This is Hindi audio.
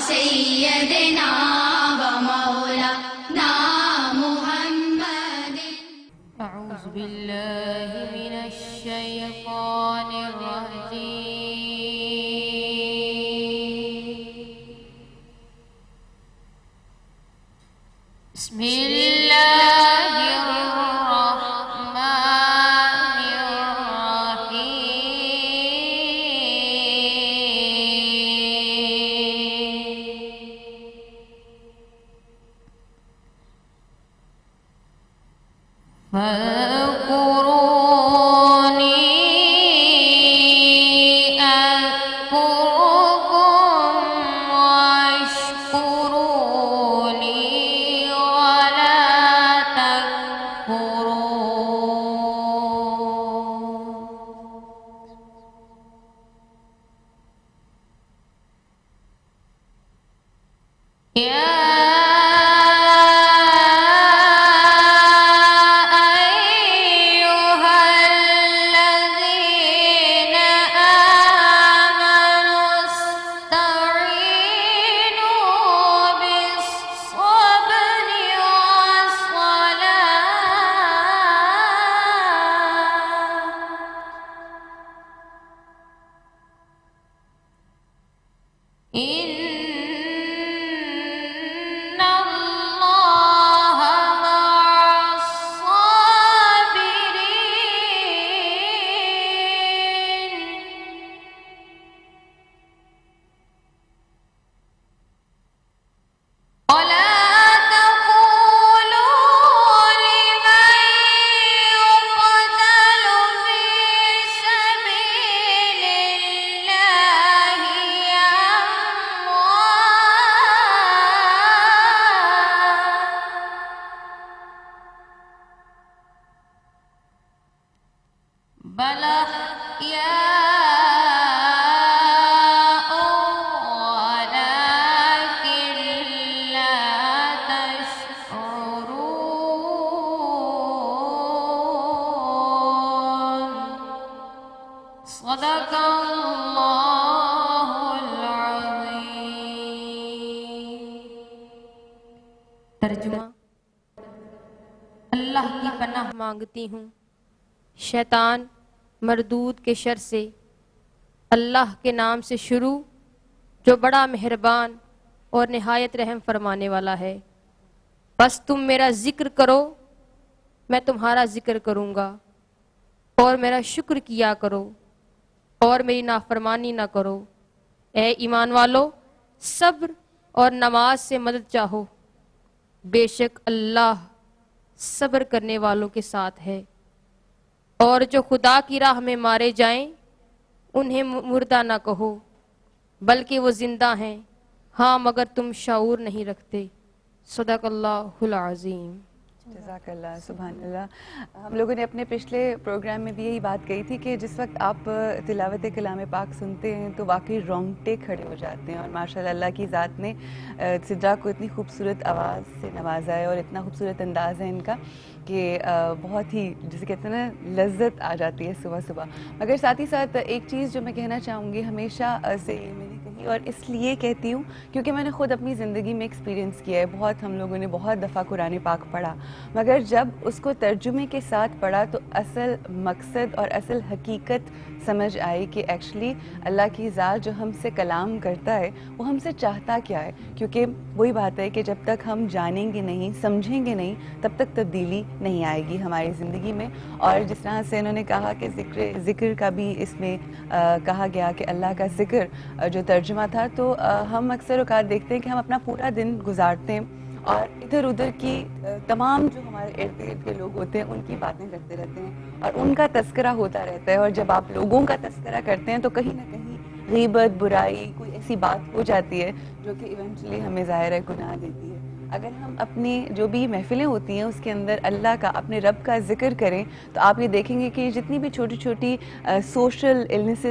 सय्यदना व मौलाना मुहम्मद। अऊज़ु बिल्लाहि मिनश शैतानिर रजीम। बिस्मिल्लाहिर रहमानिर रहीम। फ़ज़कुरूनी अज़कुरुकुम वश्कुरूली वला तकफुरून। या इन्नल्लाह मअस्साबिरीन। वला तक़ूलू लिमन युक़तलु फ़ी सबीलिल्लाहि अम्वात बल अह्याउन वलाकिन ला तशऊरून। सदक़ल्लाहुल अज़ीम। तर्जुमा। अल्लाह की पनाह मांगती हूँ शैतान मरदूद के शर से, अल्लाह के नाम से शुरू जो बड़ा मेहरबान और निहायत रहम फरमाने वाला है। बस तुम मेरा जिक्र करो, मैं तुम्हारा जिक्र करूँगा, और मेरा शुक्र किया करो और मेरी नाफरमानी ना करो। ए ईमान वालो, सब्र और नमाज से मदद चाहो, बेशक अल्लाह सब्र करने वालों के साथ है। और जो खुदा की राह में मारे जाएं, उन्हें मुर्दा ना कहो, बल्कि वो जिंदा हैं, हाँ मगर तुम शऊर नहीं रखते। सदक़ल्लाहुल अज़ीम। जज़ाकल्लाह, सुभानअल्लाह। हम लोगों ने अपने पिछले प्रोग्राम में भी यही बात कही थी कि जिस वक्त आप तिलावत कलाम पाक सुनते हैं तो वाकई रोंगटे खड़े हो जाते हैं। और माशाल्लाह अल्लाह की ज़ात ने सिद्रा को इतनी खूबसूरत आवाज़ से नवाजा है और इतना खूबसूरत अंदाज़ है इनका कि बहुत ही, जिसे कहते हैं ना, लज्जत आ जाती है सुबह सुबह। मगर साथ ही साथ एक चीज़ जो मैं कहना चाहूँगी, हमेशा से मैंने कही और इसलिए कहती हूँ क्योंकि मैंने ख़ुद अपनी ज़िंदगी में एक्सपीरियंस किया है। बहुत हम लोगों ने बहुत दफ़ा कुरान पाक पढ़ा, मगर जब उसको तर्जुमे के साथ पढ़ा तो असल मकसद और असल हकीकत समझ आई कि एक्चुअली अल्लाह की ज़ात जो हमसे कलाम करता है वो हमसे चाहता क्या है। क्योंकि वही बात है कि जब तक हम जानेंगे नहीं, समझेंगे नहीं, तब तक तब्दीली नहीं आएगी हमारी ज़िंदगी में। और जिस तरह से इन्होंने कहा कि ज़िक्र का भी इसमें कहा गया कि अल्लाह का ज़िक्र जो तर्जुमा था, तो हम अक्सर औक़ात देखते हैं कि हम अपना पूरा दिन गुजारते हैं और इधर उधर की तमाम जो हमारे इर्द गिर्द के लोग होते हैं उनकी बातें करते रहते हैं और उनका तस्करा होता रहता है। और जब आप लोगों का तस्करा करते हैं तो कहीं ना कहीं गीबत, बुराई, कोई ऐसी बात हो जाती है जो कि इवेंचुअली हमें ज़ाहिर है गुनाह देती है। अगर हम अपनी जो भी महफिलें होती हैं उसके अंदर अल्लाह का, अपने रब का जिक्र करें तो आप ये देखेंगे कि जितनी भी छोटी छोटी सोशल इलनेसेस